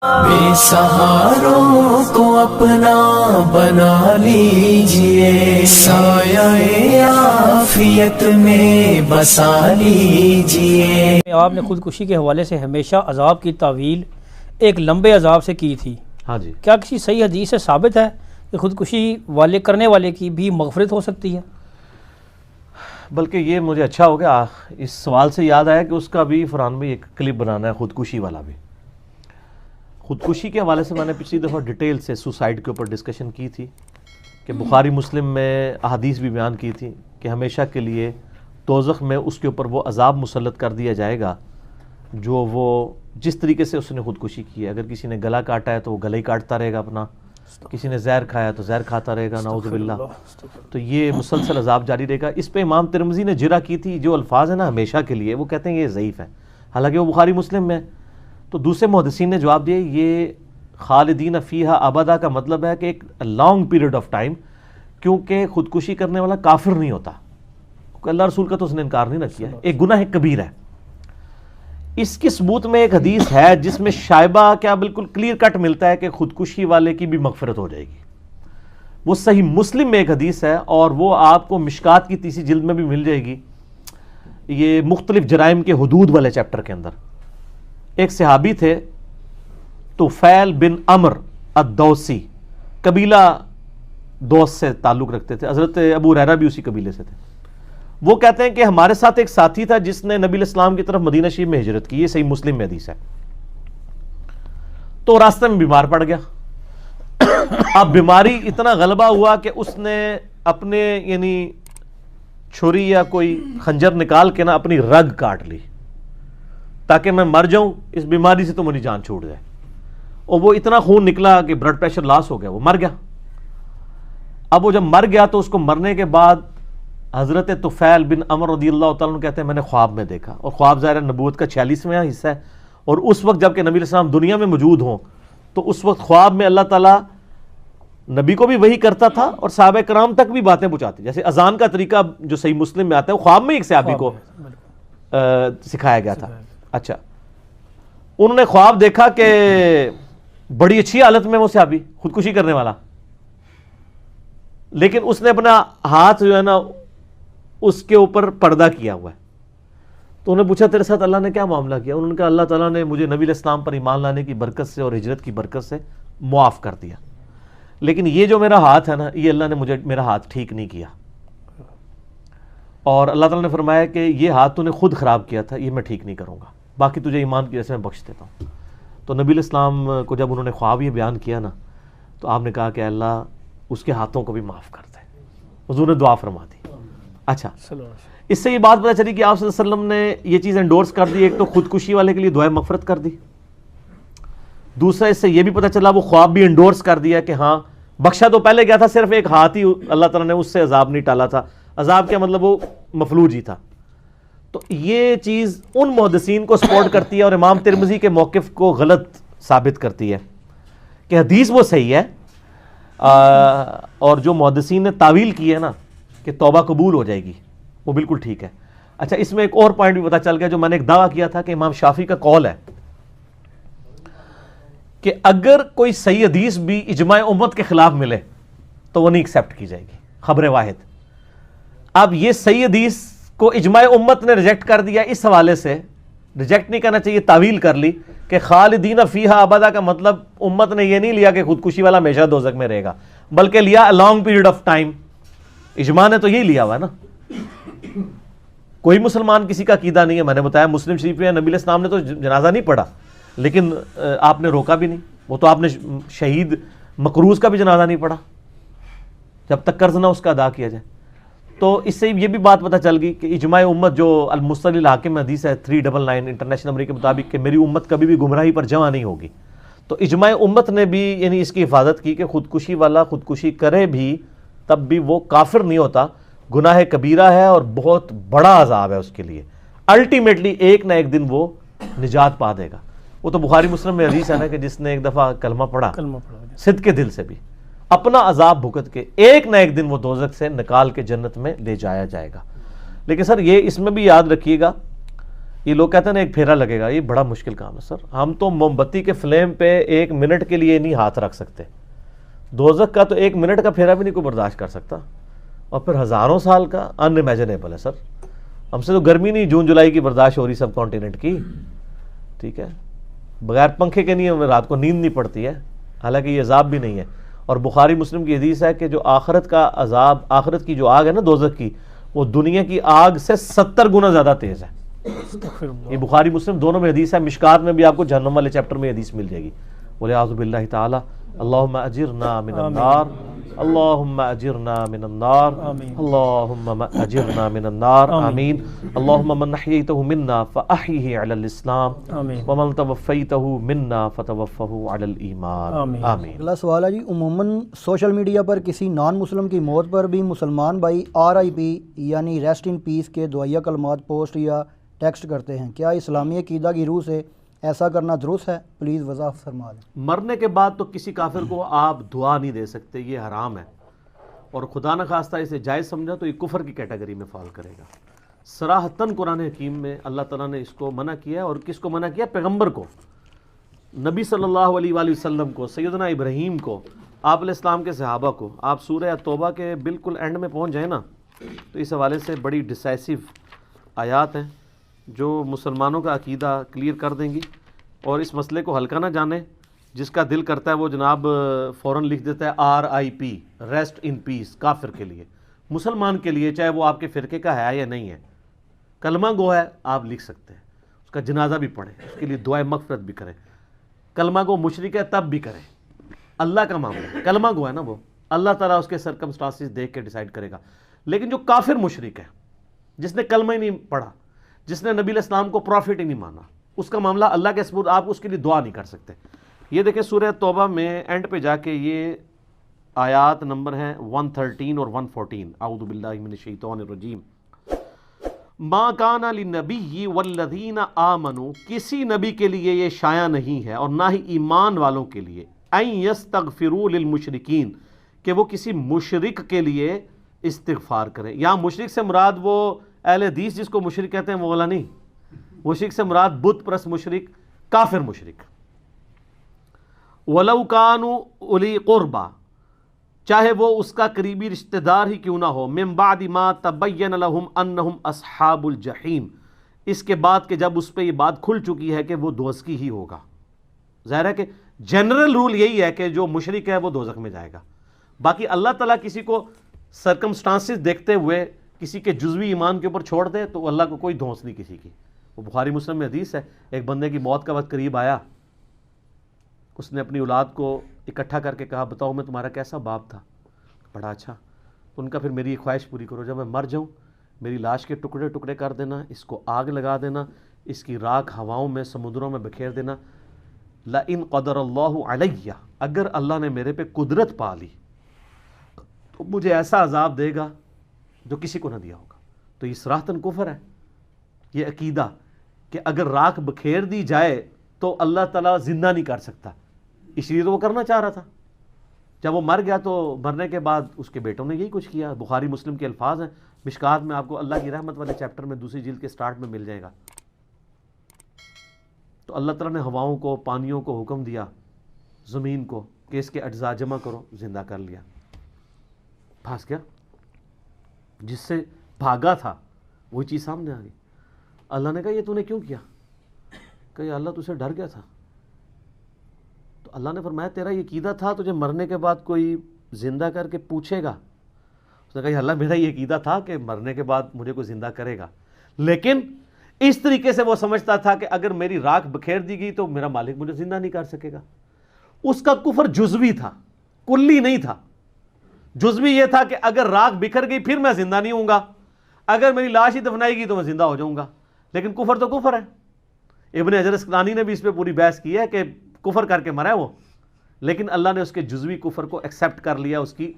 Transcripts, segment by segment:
بے سہاروں کو اپنا بنا لیجئے، سایہ عافیت میں بسا لیجئے۔ آپ نے خودکشی کے حوالے سے ہمیشہ عذاب کی تعویل ایک لمبے عذاب سے کی تھی، ہاں جی، کیا کسی صحیح حدیث سے ثابت ہے کہ خودکشی والے کرنے والے کی بھی مغفرت ہو سکتی ہے؟ بلکہ یہ مجھے اچھا ہو گیا، اس سوال سے یاد آیا کہ اس کا بھی فرحان میں ایک کلپ بنانا ہے، خودکشی والا بھی۔ خودکشی کے حوالے سے میں نے پچھلی دفعہ ڈیٹیل سے سوسائڈ کے اوپر ڈسکشن کی تھی کہ بخاری مسلم میں احادیث بھی بیان کی تھی کہ ہمیشہ کے لیے دوزخ میں اس کے اوپر وہ عذاب مسلط کر دیا جائے گا جو وہ جس طریقے سے اس نے خودکشی کی ہے۔ اگر کسی نے گلا کاٹا ہے تو وہ گلا ہی کاٹتا رہے گا اپنا، کسی نے زہر کھایا تو زہر کھاتا رہے گا، نعوذ باللہ۔ تو یہ مسلسل عذاب جاری رہے گا۔ اس پہ امام ترمذی نے جرح کی تھی، جو الفاظ ہیں نا ہمیشہ کے لیے، وہ کہتے ہیں یہ ضعیف ہے، حالانکہ وہ بخاری مسلم میں۔ تو دوسرے محدثین نے جواب دیا یہ خالدین فیہا ابدا کا مطلب ہے کہ ایک لانگ پیریڈ آف ٹائم، کیونکہ خودکشی کرنے والا کافر نہیں ہوتا، کیونکہ اللہ رسول کا تو اس نے انکار نہیں نہ کیا ہے، ایک گناہ کبیر ہے۔ اس کی ثبوت میں ایک حدیث ہے جس میں شائبہ کیا بالکل کلیئر کٹ ملتا ہے کہ خودکشی والے کی بھی مغفرت ہو جائے گی۔ وہ صحیح مسلم میں ایک حدیث ہے اور وہ آپ کو مشکات کی 30 جلد میں بھی مل جائے گی، یہ مختلف جرائم کے حدود والے چیپٹر کے اندر۔ ایک صحابی تھے طفیل بن عمر الدوسی، قبیلہ دوس سے تعلق رکھتے تھے، حضرت ابو ہریرہ بھی اسی قبیلے سے تھے۔ وہ کہتے ہیں کہ ہمارے ساتھ ایک ساتھی تھا جس نے نبی علیہ السلام کی طرف مدینہ شریف میں ہجرت کی، یہ صحیح مسلم میں حدیث ہے۔ تو راستے میں بیمار پڑ گیا۔ اب بیماری اتنا غلبہ ہوا کہ اس نے اپنے یعنی چھری یا کوئی خنجر نکال کے نا اپنی رگ کاٹ لی تاکہ میں مر جاؤں اس بیماری سے، تو میری جان چھوٹ جائے۔ اور وہ اتنا خون نکلا کہ بلڈ پریشر لاس ہو گیا، وہ مر گیا۔ اب وہ جب مر گیا تو اس کو مرنے کے بعد حضرت طفیل بن عمر رضی اللہ تعالیٰ عنہ کہتے ہیں میں نے خواب میں دیکھا، اور خواب ظاہر نبوت کا 46واں حصہ ہے، اور اس وقت جب کہ نبی علیہ السلام دنیا میں موجود ہوں تو اس وقت خواب میں اللہ تعالیٰ نبی کو بھی وحی کرتا تھا اور صحابہ کرام تک بھی باتیں پہنچاتی، جیسے اذان کا طریقہ جو صحیح مسلم میں آتا ہے وہ خواب میں ایک صحابی کو سکھایا گیا تھا۔ اچھا، انہوں نے خواب دیکھا کہ بڑی اچھی حالت میں وہ صحابی خودکشی کرنے والا، لیکن اس نے اپنا ہاتھ جو ہے نا اس کے اوپر پردہ کیا ہوا ہے۔ تو انہوں نے پوچھا تیرے ساتھ اللہ نے کیا معاملہ کیا؟ انہوں نے کہا اللہ تعالیٰ نے مجھے نبی علیہ السلام پر ایمان لانے کی برکت سے اور ہجرت کی برکت سے معاف کر دیا، لیکن یہ جو میرا ہاتھ ہے نا، یہ اللہ نے مجھے میرا ہاتھ ٹھیک نہیں کیا، اور اللہ تعالیٰ نے فرمایا کہ یہ ہاتھ تو نے خود خراب کیا تھا، یہ میں ٹھیک نہیں کروں گا، باقی تجھے ایمان کی وجہ سے میں بخش دیتا ہوں۔ تو نبی علیہ السلام کو جب انہوں نے خواب یہ بیان کیا نا، تو آپ نے کہا کہ اللہ اس کے ہاتھوں کو بھی معاف کر دے، حضور نے دعا فرما دی۔ اچھا، اس سے یہ بات پتہ چلی کہ آپ صلی اللہ علیہ وسلم نے یہ چیز انڈورس کر دی، ایک تو خودکشی والے کے لیے دعائے مغفرت کر دی، دوسرا اس سے یہ بھی پتہ چلا وہ خواب بھی انڈورس کر دیا کہ ہاں بخشا تو پہلے گیا تھا، صرف ایک ہاتھ ہی اللہ تعالیٰ نے اس سے عذاب نہیں ٹالا تھا، عذاب کیا مطلب وہ مفلوج ہی تھا۔ تو یہ چیز ان محدثین کو سپورٹ کرتی ہے اور امام ترمذی کے موقف کو غلط ثابت کرتی ہے کہ حدیث وہ صحیح ہے، اور جو محدثین نے تعویل کی ہے نا کہ توبہ قبول ہو جائے گی، وہ بالکل ٹھیک ہے۔ اچھا، اس میں ایک اور پوائنٹ بھی پتہ چل گیا جو میں نے ایک دعویٰ کیا تھا کہ امام شافعی کا قول ہے کہ اگر کوئی صحیح حدیث بھی اجماع امت کے خلاف ملے تو وہ نہیں ایکسیپٹ کی جائے گی، خبر واحد۔ اب یہ صحیح حدیث کو اجماع امت نے ریجیکٹ کر دیا، اس حوالے سے ریجیکٹ نہیں کرنا چاہیے، تعویل کر لی کہ خالدین فیہا ابدا کا مطلب امت نے یہ نہیں لیا کہ خودکشی والا ہمیشہ دوزخ میں رہے گا، بلکہ لیا لانگ پیریڈ آف ٹائم۔ اجماع نے تو یہی لیا ہوا ہے نا، کوئی مسلمان کسی کا عقیدہ نہیں ہے۔ میں نے بتایا مسلم شریف میں نبی علیہ السلام نے تو جنازہ نہیں پڑھا، لیکن آپ نے روکا بھی نہیں، وہ تو آپ نے شہید مقروض کا بھی جنازہ نہیں پڑھا جب تک قرض نہ اس کا ادا کیا جائے۔ تو اس سے یہ بھی بات پتہ چل گئی کہ اجماع امت جو المصطلح الحاکم میں حدیث ہے 399 انٹرنیشنل نمبر کے مطابق کہ میری امت کبھی بھی گمراہی پر جمع نہیں ہوگی، تو اجماع امت نے بھی یعنی اس کی حفاظت کی کہ خودکشی والا خودکشی کرے بھی تب بھی وہ کافر نہیں ہوتا، گناہ کبیرہ ہے اور بہت بڑا عذاب ہے اس کے لیے، الٹیمیٹلی ایک نہ ایک دن وہ نجات پا دے گا۔ وہ تو بخاری مسلم میں حدیث ہے نا کہ جس نے ایک دفعہ کلمہ پڑھا صدق کے دل سے بھی، اپنا عذاب بھگت کے ایک نہ ایک دن وہ دوزخ سے نکال کے جنت میں لے جایا جائے گا۔ لیکن سر یہ اس میں بھی یاد رکھیے گا یہ لوگ کہتے ہیں نا ایک پھیرا لگے گا، یہ بڑا مشکل کام ہے سر. ہم تو موم بتی کے فلیم پہ 1 منٹ کے لیے نہیں ہاتھ رکھ سکتے. دوزخ کا تو 1 منٹ کا پھیرا بھی نہیں کوئی برداشت کر سکتا، اور پھر ہزاروں سال کا ان امیجنیبل ہے سر. ہم سے تو گرمی نہیں جون جولائی کی برداشت ہو رہی سب کانٹیننٹ کی، ٹھیک ہے، بغیر پنکھے کے نہیں ہمیں رات کو نیند نہیں پڑتی ہے، حالانکہ یہ عذاب بھی نہیں ہے. اور بخاری مسلم کی حدیث ہے کہ جو آخرت کا عذاب، آخرت کی جو آگ ہے نا دوزخ کی، وہ دنیا کی آگ سے 70 گنا زیادہ تیز ہے. یہ بخاری مسلم دونوں میں حدیث ہے. مشکات میں بھی آپ کو جہنم والے چیپٹر میں حدیث مل جائے گی. وَلِعَاذُ بِاللَّهِ تعالی اللہم اجرنا من النار، اللہم اجرنا من النار، اللہم اجرنا من النار، آمین. اللہم من احییتہ منا فاحیہ علی الاسلام، ومن توفیتہ منا فتوفہ علی الایمان، آمین. اگلا سوال ہے جی، عموماً سوشل میڈیا پر کسی نان مسلم کی موت پر بھی مسلمان بھائی RIP یعنی ریسٹ ان پیس کے دعائیہ کلمات پوسٹ یا ٹیکسٹ کرتے ہیں. کیا اسلامی عقیدہ کی روح سے ایسا کرنا درست ہے؟ پلیز وضاحت فرما دیں. مرنے کے بعد تو کسی کافر کو آپ دعا نہیں دے سکتے، یہ حرام ہے، اور خدا نخواستہ اسے جائز سمجھا تو یہ کفر کی کیٹیگری میں فال کرے گا. صراحتاً قرآن حکیم میں اللہ تعالیٰ نے اس کو منع کیا ہے. اور کس کو منع کیا؟ پیغمبر کو، نبی صلی اللہ علیہ وآلہ وسلم کو، سیدنا ابراہیم کو، آپ علیہ السلام کے صحابہ کو. آپ سورہ توبہ کے بالکل اینڈ میں پہنچ جائیں نا تو اس حوالے سے بڑی ڈیسائسو آیات ہیں جو مسلمانوں کا عقیدہ کلیئر کر دیں گی. اور اس مسئلے کو ہلکا نہ جانے، جس کا دل کرتا ہے وہ جناب فوراً لکھ دیتا ہے RIP ریسٹ ان پیس کافر کے لیے. مسلمان کے لیے چاہے وہ آپ کے فرقے کا ہے یا نہیں ہے، کلمہ گو ہے، آپ لکھ سکتے ہیں، اس کا جنازہ بھی پڑھیں، اس کے لیے دعائے مغفرت بھی کریں. کلمہ گو مشرک ہے تب بھی کریں، اللہ کا معاملہ ہے، کلمہ گو ہے نا وہ، اللہ تعالیٰ اس کے سرکمسٹانسز دیکھ کے ڈیسائیڈ کرے گا. لیکن جو کافر مشرک ہے، جس نے کلمہ ہی نہیں پڑھا، جس نے نبی علیہ السلام کو پروفٹ ہی نہیں مانا، اس کا معاملہ اللہ کے سپرد، آپ اس کے لیے دعا نہیں کر سکتے. یہ دیکھیں سورہ توبہ میں اینڈ پہ جا کے یہ آیات نمبر ہیں 113 اور 114. اعوذ باللہ من الشیطان الرجیم. ما کان للنبی والذین آمنوا، کسی نبی کے لیے یہ شایع نہیں ہے اور نہ ہی ایمان والوں کے لیے، ان یستغفروا للمشرکین، کہ وہ کسی مشرک کے لیے استغفار کریں. یہاں مشرک سے مراد وہ اہل حدیث جس کو مشرک کہتے ہیں وہ والا نہیں، مشرک سے مراد بت پرست مشرک، کافر مشرک. وَلَوْ كَانُوا أُولِي قُرْبَى، چاہے وہ اس کا قریبی رشتہ دار ہی کیوں نہ ہو، مِن بَعْدِ مَا تَبَيَّنَ لَهُمْ أَنَّهُمْ أَصْحَابُ الْجَحِيمِ، اس کے بعد کہ جب اس پہ یہ بات کھل چکی ہے کہ وہ دوزخی ہی ہوگا. ظاہر ہے کہ جنرل رول یہی ہے کہ جو مشرک ہے وہ دوزخ میں جائے گا. باقی اللہ تعالیٰ کسی کو سرکمسٹانسز دیکھتے ہوئے کسی کے جزوی ایمان کے اوپر چھوڑ دے تو اللہ کو کوئی دھونس نہیں کسی کی. وہ بخاری مسلم میں حدیث ہے، ایک بندے کی موت کا وقت قریب آیا، اس نے اپنی اولاد کو اکٹھا کر کے کہا بتاؤ میں تمہارا کیسا باپ تھا؟ بڑا اچھا. ان کا پھر میری ایک خواہش پوری کرو، جب میں مر جاؤں میری لاش کے ٹکڑے ٹکڑے کر دینا، اس کو آگ لگا دینا، اس کی راکھ ہواؤں میں سمندروں میں بکھیر دینا. لَإِن قَدَرَ اللَّهُ عَلَيَّ، اگر اللہ نے میرے پہ قدرت پا لی تو مجھے ایسا عذاب دے گا جو کسی کو نہ دیا ہوگا. تو یہ صراحتاً کفر ہے. یہ عقیدہ کہ اگر راکھ بکھیر دی جائے تو اللہ تعالیٰ زندہ نہیں کر سکتا، اس لیے تو وہ کرنا چاہ رہا تھا. جب وہ مر گیا تو مرنے کے بعد اس کے بیٹوں نے یہی کچھ کیا. بخاری مسلم کے الفاظ ہیں، مشکات میں آپ کو اللہ کی رحمت والے چیپٹر میں 2 جلد کے سٹارٹ میں مل جائے گا. تو اللہ تعالیٰ نے ہواؤں کو، پانیوں کو حکم دیا، زمین کو کہ اس کے اجزاء جمع کرو، زندہ کر لیا. پھنس گیا، جس سے بھاگا تھا وہی چیز سامنے آ گئی. اللہ نے کہا یہ تو نے کیوں کیا؟ کہ یا اللہ تجھے ڈر گیا تھا. تو اللہ نے فرمایا تیرا یہ عقیدہ تھا تجھے مرنے کے بعد کوئی زندہ کر کے پوچھے گا. اس نے کہا یا اللہ میرا یہ عقیدہ تھا کہ مرنے کے بعد مجھے کوئی زندہ کرے گا، لیکن اس طریقے سے وہ سمجھتا تھا کہ اگر میری راکھ بکھیر دی گئی تو میرا مالک مجھے زندہ نہیں کر سکے گا. اس کا کفر جزوی تھا، کلی نہیں تھا. جزوی یہ تھا کہ اگر راکھ بکھر گئی پھر میں زندہ نہیں ہوں گا، اگر میری لاش ہی دفنائی گی تو میں زندہ ہو جاؤں گا. لیکن کفر تو کفر ہے. ابن حجر اسقلانی نے بھی اس پہ پوری بحث کی ہے کہ کفر کر کے مرا ہے وہ، لیکن اللہ نے اس کے جزوی کفر کو ایکسیپٹ کر لیا، اس کی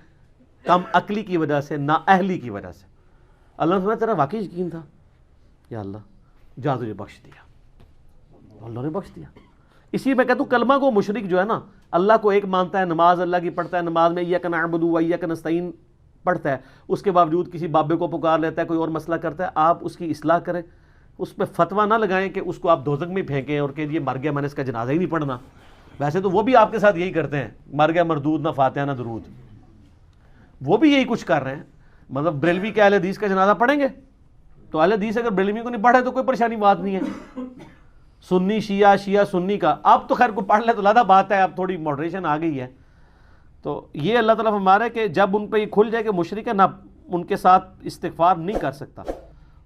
کم عقلی کی وجہ سے، نااہلی کی وجہ سے. اللہ نے فرمایا تیرا واقعی یقین تھا، یا اللہ جا تجھے بخش دیا. اللہ نے بخش دیا. اسی میں کہتا ہوں کلمہ کو مشرک جو ہے نا، اللہ کو ایک مانتا ہے، نماز اللہ کی پڑھتا ہے، نماز میں ایاک نعبد و ایاک نستعین پڑھتا ہے، اس کے باوجود کسی بابے کو پکار لیتا ہے، کوئی اور مسئلہ کرتا ہے، آپ اس کی اصلاح کریں، اس پہ فتویٰ نہ لگائیں کہ اس کو آپ دوزخ میں پھینکیں اور کہ یہ مر گیا میں نے اس کا جنازہ ہی نہیں پڑھنا. ویسے تو وہ بھی آپ کے ساتھ یہی کرتے ہیں, مر گیا مردود, نہ فاتحہ نہ درود, وہ بھی یہی کچھ کر رہے ہیں. مطلب بریلوی کے اہل حدیث کا جنازہ پڑھیں گے تو اہل حدیث اگر بریلوی کو نہیں پڑھے تو کوئی پریشانی بات نہیں ہے. سنی شیعہ, شیعہ سنی کا, اب تو خیر کو پڑھ لے تو زیادہ بات ہے, اب تھوڑی ماڈریشن آ گئی ہے. تو یہ اللہ تعالیٰ فرما رہا ہے کہ جب ان پہ یہ کھل جائے کہ مشرک ہے نہ ان کے ساتھ استغفار نہیں کر سکتا.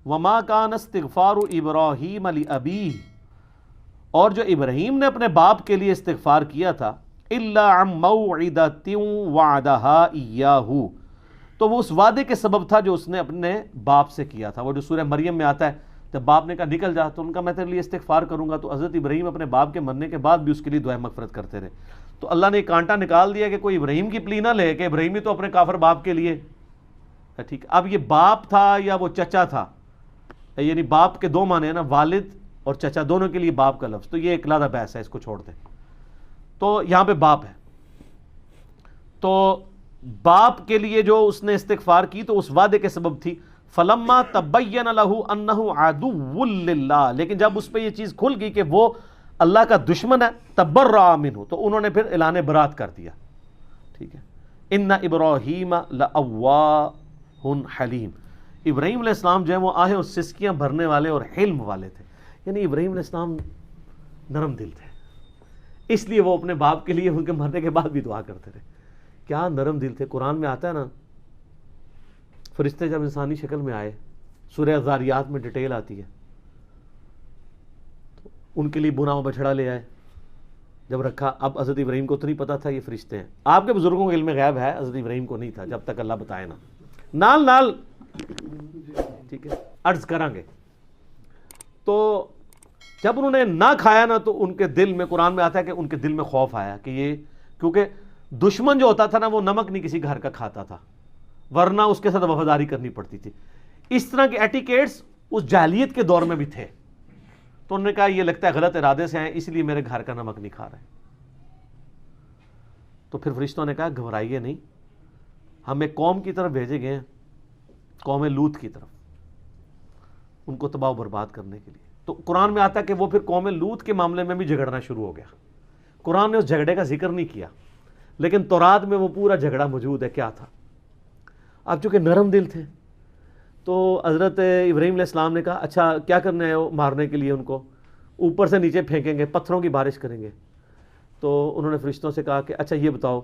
وما کان استغفار ابراہیم لابیہ, اور جو ابراہیم نے اپنے باپ کے لیے استغفار کیا تھا, الا عن موعدۃ وعدہا ایاہ, تو وہ اس وعدے کے سبب تھا جو اس نے اپنے باپ سے کیا تھا. وہ جو سورہ مریم میں آتا ہے, جب باپ نے کہا نکل جا تو ان کا میں تیرے لیے استغفار کروں گا, تو حضرت ابراہیم اپنے باپ کے مرنے کے بعد بھی اس کے لیے دعائیں مغفرت کرتے رہے. تو اللہ نے ایک کانٹا نکال دیا کہ کوئی ابراہیم کی پلی نہ لے کہ ابراہیم ہی تو اپنے کافر باپ کے لیے, ٹھیک. اب یہ باپ تھا یا وہ چچا تھا, یعنی باپ کے دو معنی ہیں نا, والد اور چچا دونوں کے لیے باپ کا لفظ, تو یہ ایک علیحدہ بحث ہے, اس کو چھوڑ دیں. تو یہاں پہ باپ ہے, تو باپ کے لیے جو اس نے استغفار کی تو اس وعدے کے سبب تھی. فلما تبین لہ انہ عدو للہ, لیکن جب اس پہ یہ چیز کھل گئی کہ وہ اللہ کا دشمن ہے, تبرأ منہ, تو انہوں نے پھر اعلان برات کر دیا. ٹھیک ہے. ان ابراہیم لأواہ حلیم, ابراہیم علیہ السلام جو ہے وہ آہیں اور سسکیاں بھرنے والے اور حلم والے تھے. یعنی ابراہیم علیہ السلام نرم دل تھے, اس لیے وہ اپنے باپ کے لیے ان کے مرنے کے بعد بھی دعا کرتے رہے. کیا نرم دل تھے. قرآن میں آتا ہے نا, فرشتے جب انسانی شکل میں آئے, سورہ ذاریات میں ڈیٹیل آتی ہے, تو ان کے لیے بنا و بچھڑا لے آئے, جب رکھا. اب حضرت ابراہیم کو تو نہیں پتا تھا یہ فرشتے ہیں, آپ کے بزرگوں کے علم غیب ہے, حضرت ابراہیم کو نہیں تھا جب تک اللہ بتائے نا. نال نال ٹھیک ہے عرض کریں گے. تو جب انہوں نے نہ کھایا نا تو ان کے دل میں, قرآن میں آتا ہے کہ ان کے دل میں خوف آیا کہ یہ, کیونکہ دشمن جو ہوتا تھا نا وہ نمک نہیں کسی گھر کا کھاتا تھا, ورنہ اس کے ساتھ وفاداری کرنی پڑتی تھی. اس طرح کے ایٹیکیٹس اس جاہلیت کے دور میں بھی تھے. تو انہوں نے کہا یہ لگتا ہے غلط ارادے سے ہیں, اس لیے میرے گھر کا نمک نہیں کھا رہے. تو پھر فرشتوں نے کہا گھبرائیے نہیں, ہم ایک قوم کی طرف بھیجے گئے ہیں, قوم لوط کی طرف, ان کو تباہ و برباد کرنے کے لیے. تو قرآن میں آتا ہے کہ وہ پھر قوم لوط کے معاملے میں بھی جھگڑنا شروع ہو گیا. قرآن نے اس جھگڑے کا ذکر نہیں کیا, لیکن تورات میں وہ پورا جھگڑا موجود ہے. کیا تھا؟ اب چونکہ نرم دل تھے تو حضرت ابراہیم علیہ السلام نے کہا اچھا کیا کرنا ہے مارنے کے لیے, ان کو اوپر سے نیچے پھینکیں گے, پتھروں کی بارش کریں گے. تو انہوں نے فرشتوں سے کہا کہ اچھا یہ بتاؤ,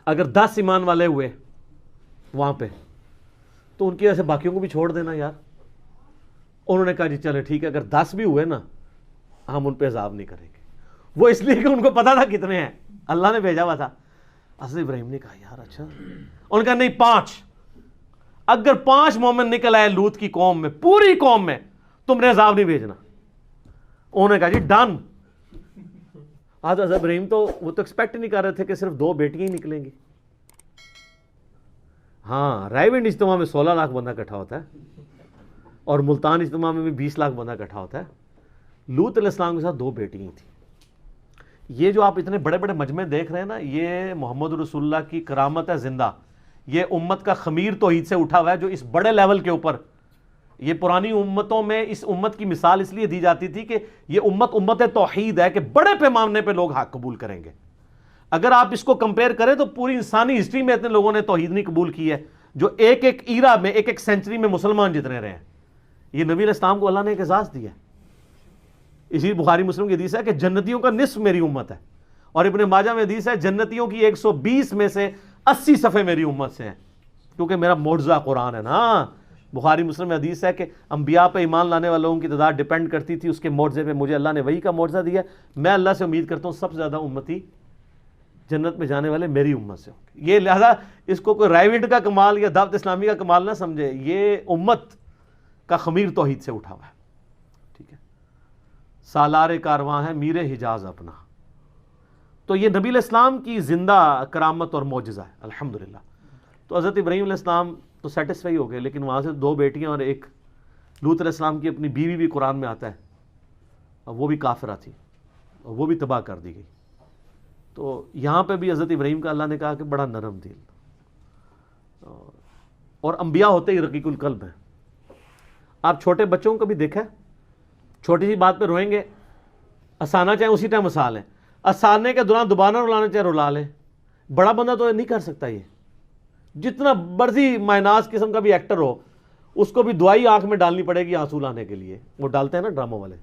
اگر 10 ایمان والے ہوئے وہاں پہ تو ان کی وجہ سے باقیوں کو بھی چھوڑ دینا یار. انہوں نے کہا جی چلے ٹھیک ہے, اگر 10 بھی ہوئے نا ہم ان پہ عذاب نہیں کریں گے. وہ اس لیے کہ ان کو پتا تھا کتنے ہیں, اللہ نے بھیجا ہوا تھا. حضرت ابراہیم نے کہا یار اچھا, انہوں نے کہا نہیں 5, اگر 5 مومن نکل آئے لوط کی قوم میں, پوری قوم میں, تم نے عذاب نہیں بھیجنا. انہوں نے کہا جی ڈن. حضرت ابراہیم تو وہ تو ایکسپیکٹ نہیں کر رہے تھے کہ صرف 2 بیٹیاں ہی نکلیں گی. ہاں رائے ونڈ اجتماع میں 16 لاکھ بندہ اکٹھا ہوتا ہے, اور ملتان اجتماع میں بھی 20 لاکھ بندہ اکٹھا ہوتا ہے. لوط علیہ السلام کے ساتھ 2 بیٹیاں ہی تھیں. یہ جو آپ اتنے بڑے بڑے مجمع دیکھ رہے ہیں نا, یہ محمد رسول اللہ کی کرامت ہے زندہ. یہ امت کا خمیر توحید سے اٹھا ہوا ہے, جو اس بڑے لیول کے اوپر, یہ پرانی امتوں میں اس امت کی مثال اس لیے دی جاتی تھی کہ یہ امت توحید ہے, کہ بڑے پیمانے پہ لوگ حق قبول کریں گے. اگر آپ اس کو کمپیئر کریں تو پوری انسانی ہسٹری میں اتنے لوگوں نے توحید نہیں قبول کی ہے جو ایک ایک ایرا میں, ایک ایک سینچری میں مسلمان جتنے رہے ہیں. یہ نبی علیہ السلام کو اللہ نے ایک اعزاز دیا ہے. اسی بخاری مسلم کی حدیث ہے کہ جنتیوں کا نصف میری امت ہے, اور ابن ماجہ میں حدیث ہے جنتیوں کی 120 میں سے 80 صفحے میری امت سے ہیں, کیونکہ میرا معجزہ قرآن ہے نا. بخاری مسلم میں حدیث ہے کہ انبیاء پہ ایمان لانے والوں کی تعداد ڈیپینڈ کرتی تھی اس کے معجزے پہ. مجھے اللہ نے وہی کا معجزہ دیا, میں اللہ سے امید کرتا ہوں سب سے زیادہ امتی جنت میں جانے والے میری امت سے ہوں گے. یہ لہذا اس کو کوئی رائیوٹ کا کمال یا دعوت اسلامی کا کمال نہ سمجھے, یہ امت کا خمیر توحید سے اٹھا ہوا ہے. ٹھیک ہے, سالار کارواں ہے میر حجاز اپنا. تو یہ نبی علیہ السلام کی زندہ کرامت اور معجزہ ہے الحمدللہ. تو حضرت ابراہیم علیہ السلام تو سیٹسفائی ہو گئے, لیکن وہاں سے 2 بیٹیاں اور ایک لوط علیہ السلام کی اپنی بیوی بھی قرآن میں آتا ہے, اور وہ بھی کافرہ تھی, اور وہ بھی تباہ کر دی گئی. تو یہاں پہ بھی حضرت ابراہیم کا اللہ نے کہا کہ بڑا نرم دل, اور انبیاء ہوتے ہی رقیق القلب ہیں. آپ چھوٹے بچوں کو بھی دیکھا ہے, چھوٹی سی بات پہ روئیں گے, ہنسانا چاہیں اسی ٹائم ہنسا لیں, ہنسانے کے دوران دوبارہ رلانا چاہیں رلا لیں. بڑا بندہ تو نہیں کر سکتا یہ, جتنا مرضی مائناس قسم کا بھی ایکٹر ہو, اس کو بھی دوائی آنکھ میں ڈالنی پڑے گی آنسو لانے کے لیے, وہ ڈالتے ہیں نا ڈراموں والے.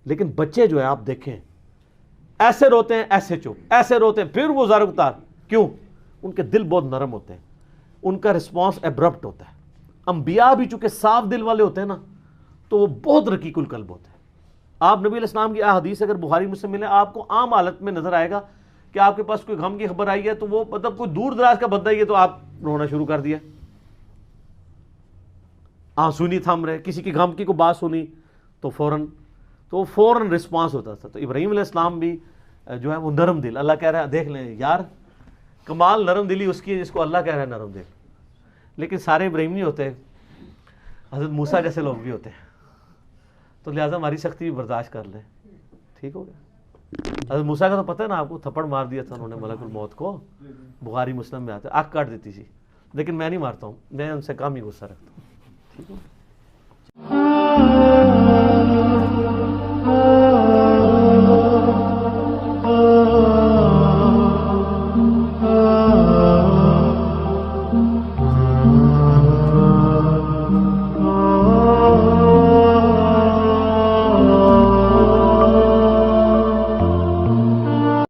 لیکن بچے جو ہے آپ دیکھیں, ایسے روتے ہیں ایسے چپ, ایسے روتے ہیں پھر وہ زار اتار. کیوں؟ ان کے دل بہت نرم ہوتے ہیں, ان کا رسپانس ایبرپٹ ہوتا ہے. انبیاء بھی چونکہ صاف دل والے ہوتے ہیں نا, تو وہ بہت رقیق القلب ہوتے ہیں. آپ نبی علیہ السلام کی احادیث اگر بخاری مسلم ملے, آپ کو عام حالت میں نظر آئے گا کہ آپ کے پاس کوئی غم کی خبر آئی ہے تو وہ مطلب کوئی دور دراز کا بندہ ہی ہے تو آپ رونا شروع کر دیا, آنسو نہیں تھم رہے. کسی کی غم کی کوئی بات سنی تو فوراً رسپانس ہوتا تھا. تو ابراہیم علیہ السلام بھی جو ہے وہ نرم دل, اللہ کہہ رہا ہے دیکھ لیں یار, کمال نرم دلی اس کی ہے جس کو اللہ کہہ رہا ہے نرم دل. لیکن سارے ابراہیم نہیں ہوتے, حضرت موسیٰ جیسے لوگ بھی ہوتے ہیں, تو لہٰذا ہماری سختی بھی برداشت کر لیں. ٹھیک ہو گیا. حضرت موسیٰ کا تو پتہ ہے نا آپ کو, تھپڑ مار دیا تھا انہوں نے ملک الموت کو, بخاری مسلم میں آتا ہے, آنکھ کاٹ دیتی تھی. لیکن میں نہیں مارتا ہوں, میں ان سے کام ہی غصہ رکھتا ہوں. ٹھیک ہے.